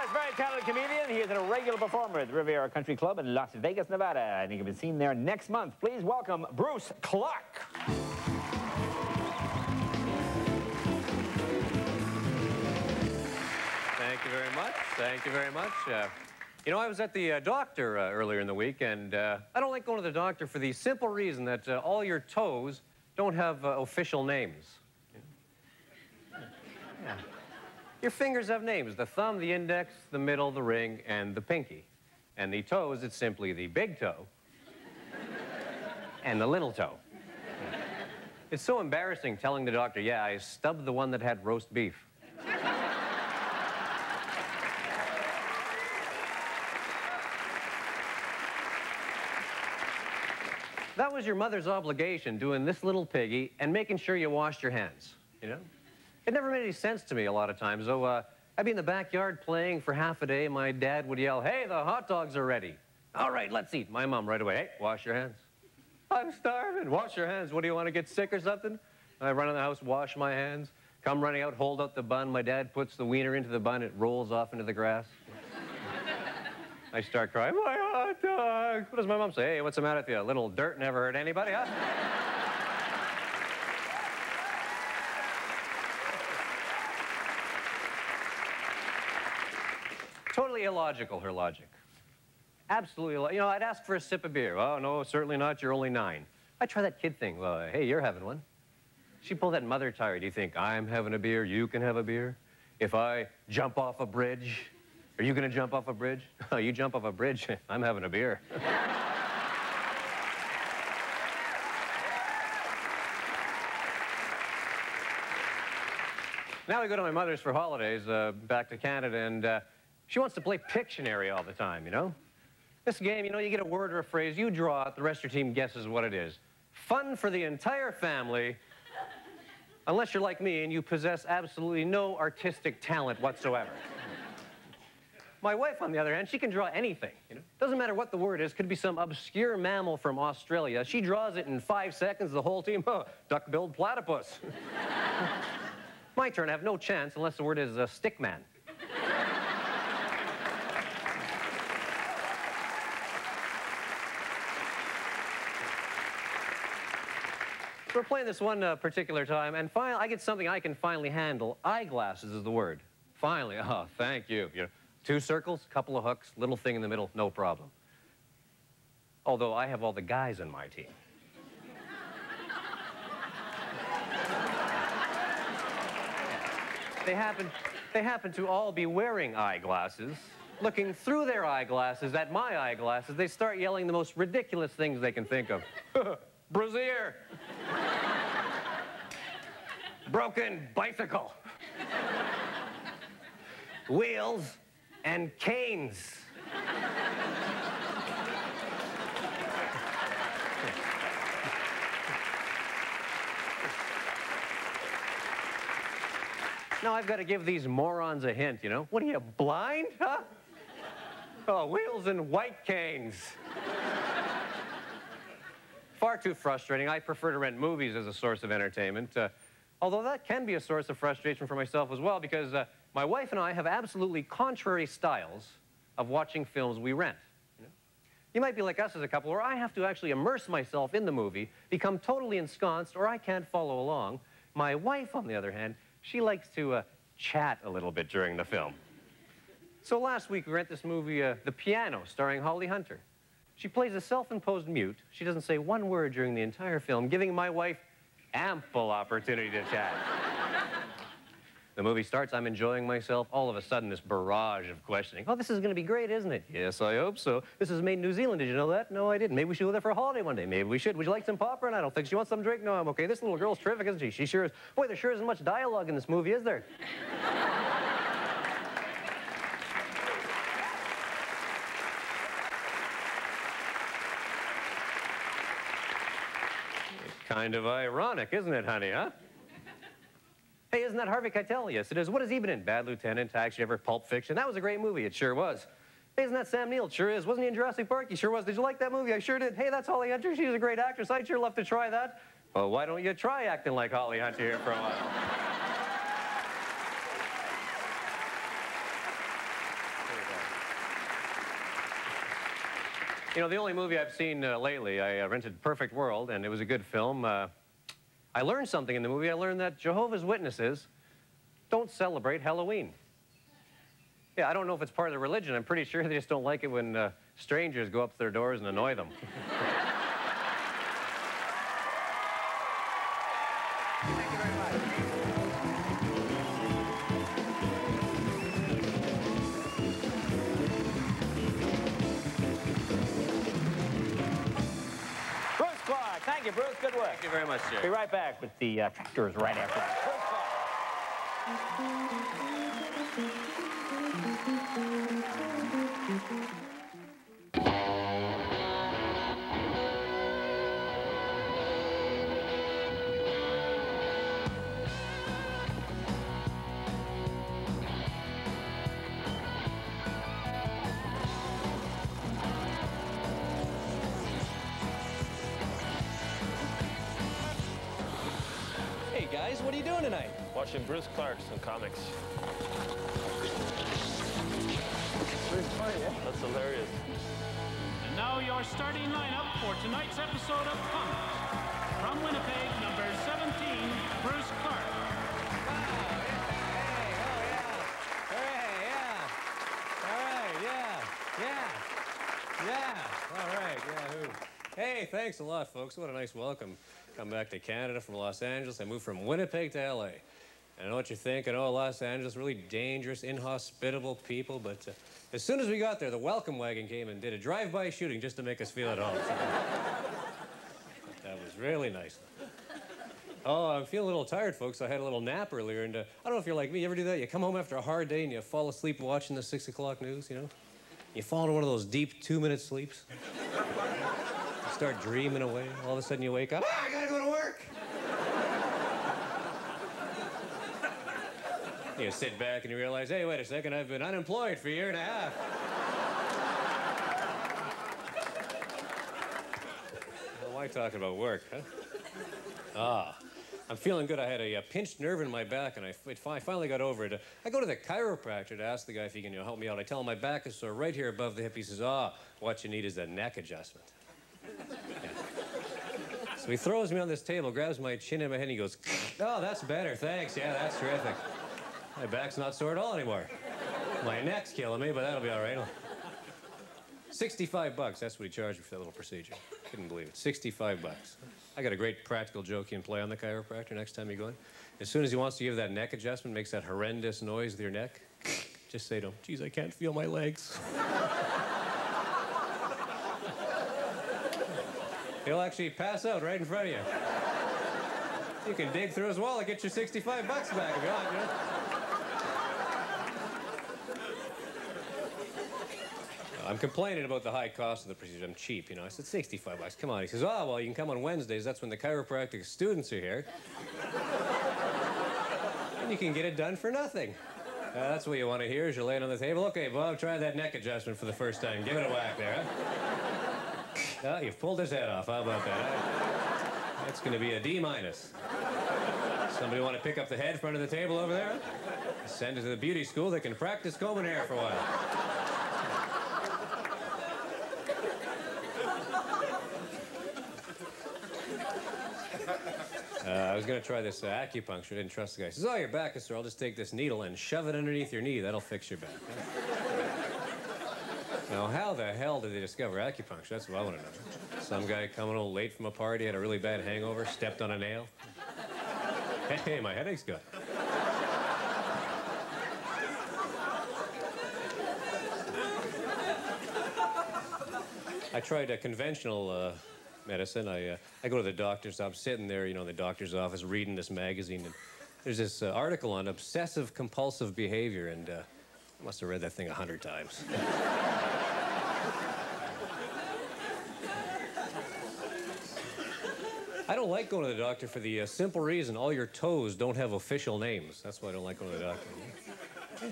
Yes, very talented comedian. He is a regular performer at the Riviera Country Club in Las Vegas, Nevada. And he can be seen there next month. Please welcome Bruce Clark. Thank you very much. Thank you very much. You know, I was at the doctor earlier in the week, and I don't like going to the doctor for the simple reason that all your toes don't have official names. Yeah. Your fingers have names: the thumb, the index, the middle, the ring, and the pinky. And the toes, it's simply the big toe and the little toe. It's so embarrassing telling the doctor, yeah, I stubbed the one that had roast beef. That was your mother's obligation, doing this little piggy and making sure you washed your hands, you know? It never made any sense to me a lot of times. So I'd be in the backyard playing for half a day, and my dad would yell, hey, the hot dogs are ready. All right, let's eat. My mom right away, hey, wash your hands. I'm starving. Wash your hands. What, do you want to get sick or something? I run in the house, wash my hands, come running out, hold out the bun. My dad puts the wiener into the bun. It rolls off into the grass. I start crying, my hot dog. What does my mom say? Hey, what's the matter with you? A little dirt never hurt anybody, huh? Totally illogical, her logic. Absolutely, you know, I'd ask for a sip of beer. Oh, no, certainly not. You're only 9. I'd try that kid thing. Well, hey, you're having one. She pulled that mother tire. Do you think I'm having a beer, you can have a beer? If I jump off a bridge, are you going to jump off a bridge? Oh, you jump off a bridge, I'm having a beer. Now we go to my mother's for holidays, back to Canada, and she wants to play Pictionary all the time, you know? This game, you know, you get a word or a phrase, you draw it, the rest of your team guesses what it is. Fun for the entire family, unless you're like me and you possess absolutely no artistic talent whatsoever. My wife, on the other hand, she can draw anything, you know? Doesn't matter what the word is, could be some obscure mammal from Australia. She draws it in 5 seconds, the whole team, oh, duck-billed platypus. My turn, I have no chance unless the word is stick man. We're playing this one particular time, and finally, I get something I can finally handle. Eyeglasses is the word. Finally, oh, thank you. You know, 2 circles, couple of hooks, little thing in the middle, no problem. Although I have all the guys in my team. They happen to all be wearing eyeglasses. Looking through their eyeglasses at my eyeglasses, they start yelling the most ridiculous things they can think of. Brassiere. Broken bicycle. Wheels and canes. Now I've got to give these morons a hint, you know? What are you, blind, huh? Oh, wheels and white canes. Far too frustrating. I prefer to rent movies as a source of entertainment, although that can be a source of frustration for myself as well, because my wife and I have absolutely contrary styles of watching films we rent. You know? You might be like us as a couple, where I have to actually immerse myself in the movie, become totally ensconced, or I can't follow along. My wife, on the other hand, she likes to chat a little bit during the film. So last week, we rent this movie, The Piano, starring Holly Hunter. She plays a self-imposed mute. She doesn't say one word during the entire film, giving my wife ample opportunity to chat. The movie starts, I'm enjoying myself. All of a sudden, this barrage of questioning. Oh, this is going to be great, isn't it? Yes, I hope so. This is made in New Zealand. Did you know that? No, I didn't. Maybe we should go there for a holiday one day. Maybe we should. Would you like some popcorn? I don't think she wants some drink. No, I'm okay. This little girl's terrific, isn't she? She sure is. Boy, there sure isn't much dialogue in this movie, is there? Kind of ironic, isn't it, honey, huh? Hey, isn't that Harvey Keitel? Yes, it is. What has he been in? Bad Lieutenant, Taxi Driver, Pulp Fiction. That was a great movie. It sure was. Hey, isn't that Sam Neill? Sure is. Wasn't he in Jurassic Park? He sure was. Did you like that movie? I sure did. Hey, that's Holly Hunter. She's a great actress. I'd sure love to try that. Well, why don't you try acting like Holly Hunter here for a while? You know, the only movie I've seen lately, I rented Perfect World, and it was a good film. I learned something in the movie. I learned that Jehovah's Witnesses don't celebrate Halloween. Yeah, I don't know if it's part of the religion. I'm pretty sure they just don't like it when strangers go up to their doors and annoy them. Thank you very much. Bruce Clark. Thank you, Bruce. Good work. Thank you very much, Jerry. Be right back with the tractors right after that. Bruce Clark. Hey guys, what are you doing tonight? Watching Bruce Clark, some comics. Pretty funny, eh? That's hilarious. And now your starting lineup for tonight's episode of Comics. From Winnipeg, number 17, Bruce Clark. Hey, thanks a lot, folks. What a nice welcome. Come back to Canada from Los Angeles. I moved from Winnipeg to LA. I know what you're thinking. Oh, Los Angeles, really dangerous, inhospitable people. But as soon as we got there, the welcome wagon came and did a drive-by shooting just to make us feel at home. That was really nice. Oh, I'm feeling a little tired, folks. I had a little nap earlier, and I don't know if you're like me. You ever do that? You come home after a hard day and you fall asleep watching the 6 o'clock news, you know? You fall into one of those deep 2-minute sleeps. You start dreaming away. All of a sudden you wake up. Ah, I gotta go to work! You sit back and you realize, hey, wait a second, I've been unemployed for a year and a half. Well, why talking about work, huh? Ah, I'm feeling good. I had a pinched nerve in my back, and I finally got over it. I go to the chiropractor to ask the guy if he can help me out. I tell him my back is sore right here above the hip. He says, what you need is a neck adjustment. Yeah. So he throws me on this table, grabs my chin in my head, and he goes, oh, that's better, thanks. Yeah, that's terrific. My back's not sore at all anymore. My neck's killing me, but that'll be all right. $65, that's what he charged me for that little procedure. Couldn't believe it, $65. I got a great practical joke you can play on the chiropractor next time you go in. As soon as he wants to give that neck adjustment, makes that horrendous noise with your neck, just say to him, geez, I can't feel my legs. He'll actually pass out right in front of you. You can dig through his wallet, get your $65 back if you want, you know? I'm complaining about the high cost of the procedure. I'm cheap, you know. I said, $65. Come on. He says, well, you can come on Wednesdays. That's when the chiropractic students are here. And you can get it done for nothing. That's what you want to hear as you're laying on the table. Okay, Bob, try that neck adjustment for the first time. Give it a whack there, huh? You've pulled his head off. How about that? That's going to be a D-. Somebody want to pick up the head in front of the table over there? Send it to the beauty school. They can practice combing hair for a while. I was going to try this acupuncture. Didn't trust the guy. He says, oh, your back is sore. I'll just take this needle and shove it underneath your knee. That'll fix your back. Now, how the hell did they discover acupuncture? That's what I want to know. Some guy coming home late from a party, had a really bad hangover, stepped on a nail. Hey, my headache's good. I tried a conventional medicine. I go to the doctor's. I'm sitting there, you know, in the doctor's office reading this magazine, and there's this article on obsessive-compulsive behavior, and I must have read that thing 100 times. I don't like going to the doctor for the simple reason all your toes don't have official names. That's why I don't like going to the doctor.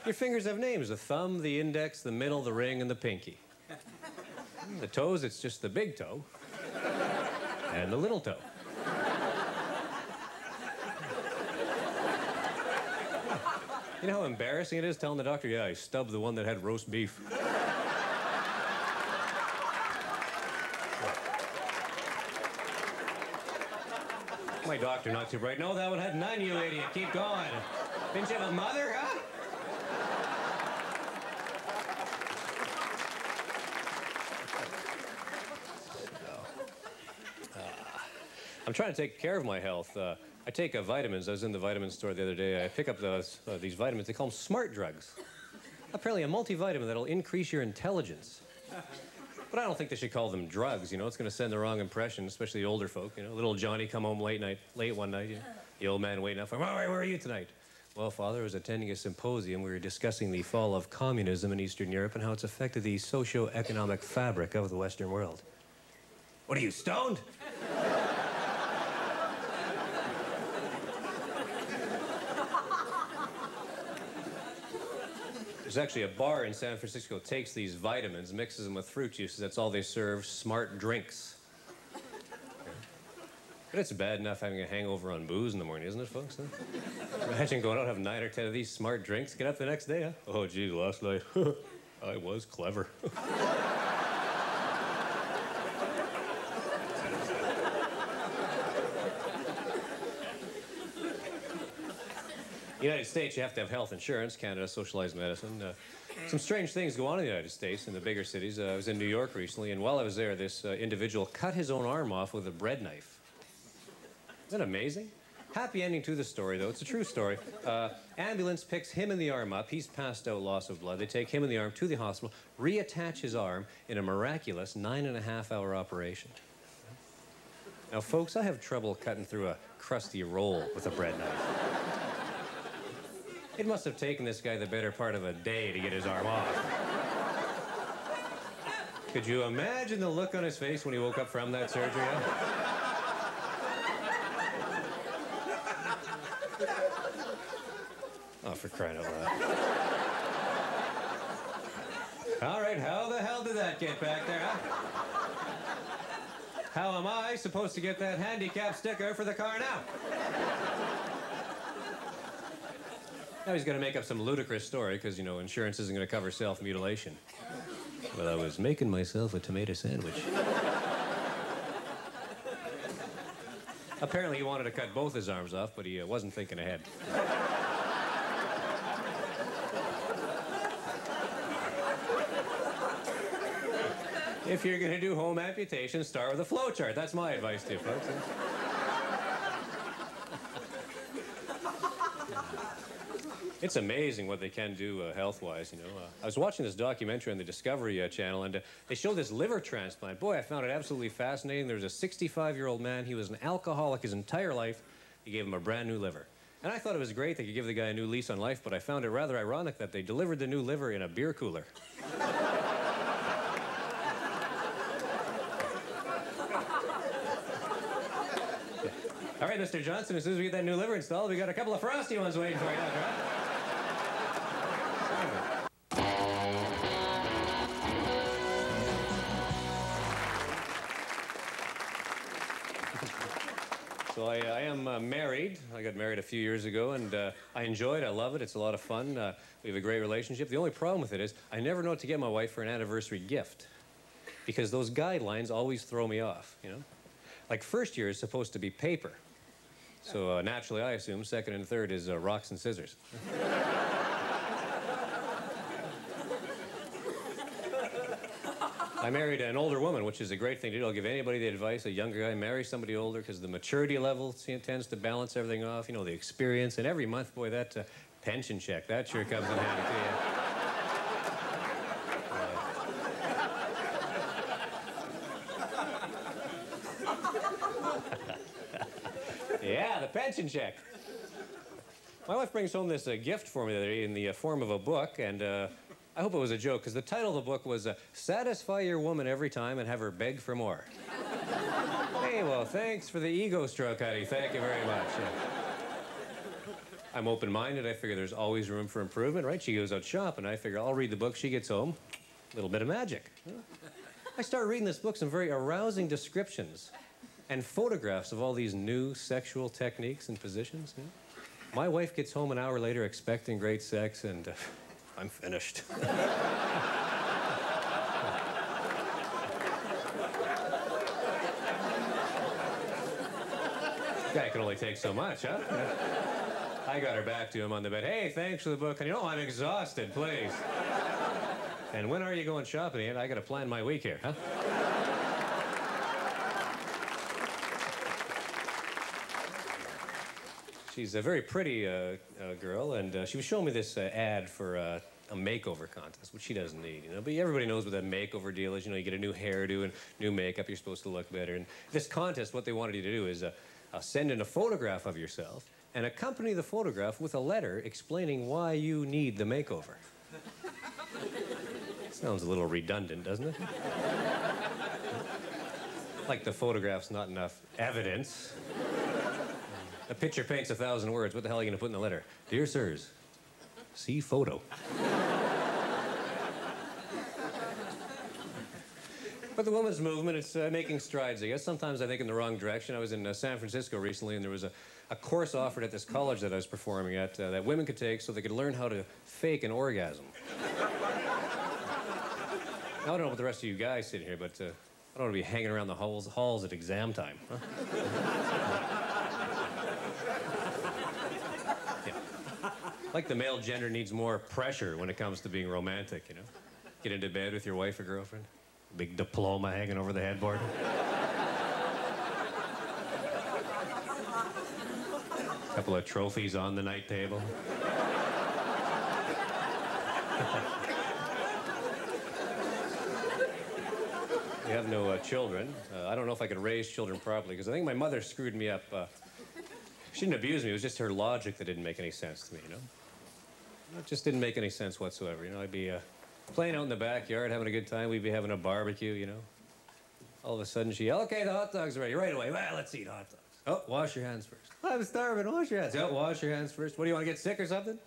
Your fingers have names: the thumb, the index, the middle, the ring, and the pinky. The toes, it's just the big toe and the little toe. You know how embarrassing it is telling the doctor, yeah, I stubbed the one that had roast beef. My doctor, not too bright. No, that one had none, you idiot. Keep going. Didn't you have a mother, huh? I'm trying to take care of my health. I take vitamins. I was in the vitamin store the other day. I pick up these vitamins. They call them smart drugs. Apparently a multivitamin that'll increase your intelligence. But I don't think they should call them drugs, you know. It's going to send the wrong impression, especially the older folk, you know. Little Johnny come home late one night, you know. The old man waiting up for him. All right, where are you tonight? Well, Father, I was attending a symposium. We were discussing the fall of communism in Eastern Europe and how it's affected the socio-economic fabric of the Western world. What are you, stoned? There's actually a bar in San Francisco that takes these vitamins, mixes them with fruit juices. That's all they serve, smart drinks. But it's bad enough having a hangover on booze in the morning, isn't it, folks? Huh? Imagine going out and having 9 or 10 of these smart drinks. Get up the next day, huh? Oh, geez, last night, I was clever. United States, you have to have health insurance. Canada, socialized medicine. Some strange things go on in the United States, in the bigger cities. I was in New York recently, and while I was there, this individual cut his own arm off with a bread knife. Isn't that amazing? Happy ending to the story, though. It's a true story. Ambulance picks him and the arm up. He's passed out, loss of blood. They take him and the arm to the hospital, reattach his arm in a miraculous 9.5-hour operation. Now, folks, I have trouble cutting through a crusty roll with a bread knife. It must have taken this guy the better part of a day to get his arm off. Could you imagine the look on his face when he woke up from that surgery? Oh, for crying out loud. All right, how the hell did that get back there, huh? How am I supposed to get that handicap sticker for the car now? Now he's going to make up some ludicrous story because, you know, insurance isn't going to cover self-mutilation. Well, I was making myself a tomato sandwich. Apparently he wanted to cut both his arms off, but he wasn't thinking ahead. If you're going to do home amputation, start with a flow chart. That's my advice to you, folks. It's amazing what they can do health-wise, you know. I was watching this documentary on the Discovery Channel, and they showed this liver transplant. Boy, I found it absolutely fascinating. There was a 65-year-old man. He was an alcoholic his entire life. He gave him a brand new liver. And I thought it was great they could give the guy a new lease on life, but I found it rather ironic that they delivered the new liver in a beer cooler. All right, Mr. Johnson, as soon as we get that new liver installed, we got a couple of frosty ones waiting for you. That's right. So I am married. I got married a few years ago, and I enjoy it. I love it. It's a lot of fun. We have a great relationship. The only problem with it is I never know what to get my wife for an anniversary gift because those guidelines always throw me off, you know? Like first year is supposed to be paper. So naturally, I assume second and third is rocks and scissors. I married an older woman, which is a great thing to do. I'll give anybody the advice, a younger guy, marry somebody older, because the maturity level tends to balance everything off, you know, the experience. And every month, boy, that pension check, that sure comes in handy, too. Yeah, the pension check. My wife brings home this gift for me the other day in the form of a book, and I hope it was a joke, because the title of the book was Satisfy Your Woman Every Time and Have Her Beg for More. Hey, well, thanks for the ego stroke, honey. Thank you very much. I'm open-minded. I figure there's always room for improvement, right? She goes out shopping. I figure I'll read the book. She gets home. A little bit of magic. I start reading this book, some very arousing descriptions and photographs of all these new sexual techniques and positions. You know? My wife gets home an hour later expecting great sex, and I'm finished. Guy can only take so much, huh? I got her back to him on the bed. Hey, thanks for the book. And you know, I'm exhausted, please. And when are you going shopping, Ian? I got to plan my week here, huh? She's a very pretty girl, and she was showing me this ad for a makeover contest, which she doesn't need, you know. But everybody knows what that makeover deal is. You know, you get a new hairdo and new makeup, you're supposed to look better. And this contest, what they wanted you to do is send in a photograph of yourself and accompany the photograph with a letter explaining why you need the makeover. Sounds a little redundant, doesn't it? Like the photograph's not enough evidence. A picture paints 1,000 words. What the hell are you going to put in the letter? Dear sirs, see photo. But the women's movement, it's making strides, I guess. Sometimes I think in the wrong direction. I was in San Francisco recently, and there was a course offered at this college that I was performing at that women could take so they could learn how to fake an orgasm. Now, I don't know about the rest of you guys sitting here, but I don't want to be hanging around the halls at exam time. Huh? Yeah. Like the male gender needs more pressure when it comes to being romantic, you know? Get into bed with your wife or girlfriend. Big diploma hanging over the headboard. Couple of trophies on the night table. We have no children. I don't know if I could raise children properly, because I think my mother screwed me up. She didn't abuse me. It was just her logic that didn't make any sense to me, you know? It just didn't make any sense whatsoever. You know, I'd be playing out in the backyard, having a good time. We'd be having a barbecue, you know? All of a sudden, she yelled, okay, the hot dogs are ready. Right away. Well, let's eat hot dogs. Oh, wash your hands first. I'm starving. Wash your hands. Oh, wash your hands first. What, do you want to get sick or something?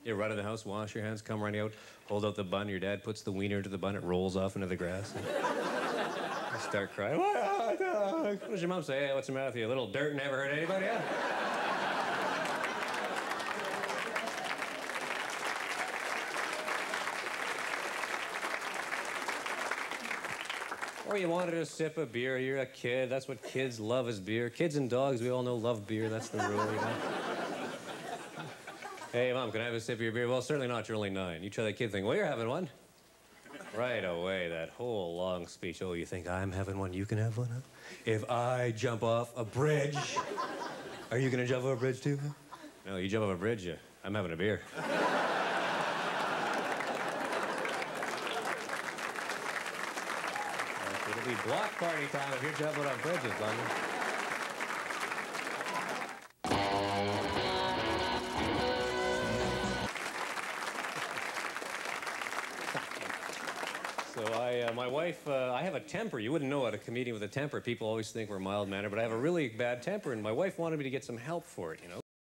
You run in the house, wash your hands, come running out, hold out the bun. Your dad puts the wiener into the bun. It rolls off into the grass. I start crying. What does your mom say? Hey, what's the matter with you? A little dirt never hurt anybody, huh? Or you wanted a sip of beer. You're a kid. That's what kids love is beer. Kids and dogs, we all know, love beer. That's the rule, you know? Hey, Mom, can I have a sip of your beer? Well, certainly not. You're only 9. You try that kid thing. Well, you're having one. Right away, that whole long speech. Oh, you think I'm having one? You can have one, huh? If I jump off a bridge, are you going to jump off a bridge, too? No, you jump off a bridge, I'm having a beer. It'll be block party time if you're jumping on bridges, London. So my wife, I have a temper. You wouldn't know it, a comedian with a temper. People always think we're mild-mannered, but I have a really bad temper, and my wife wanted me to get some help for it, you know?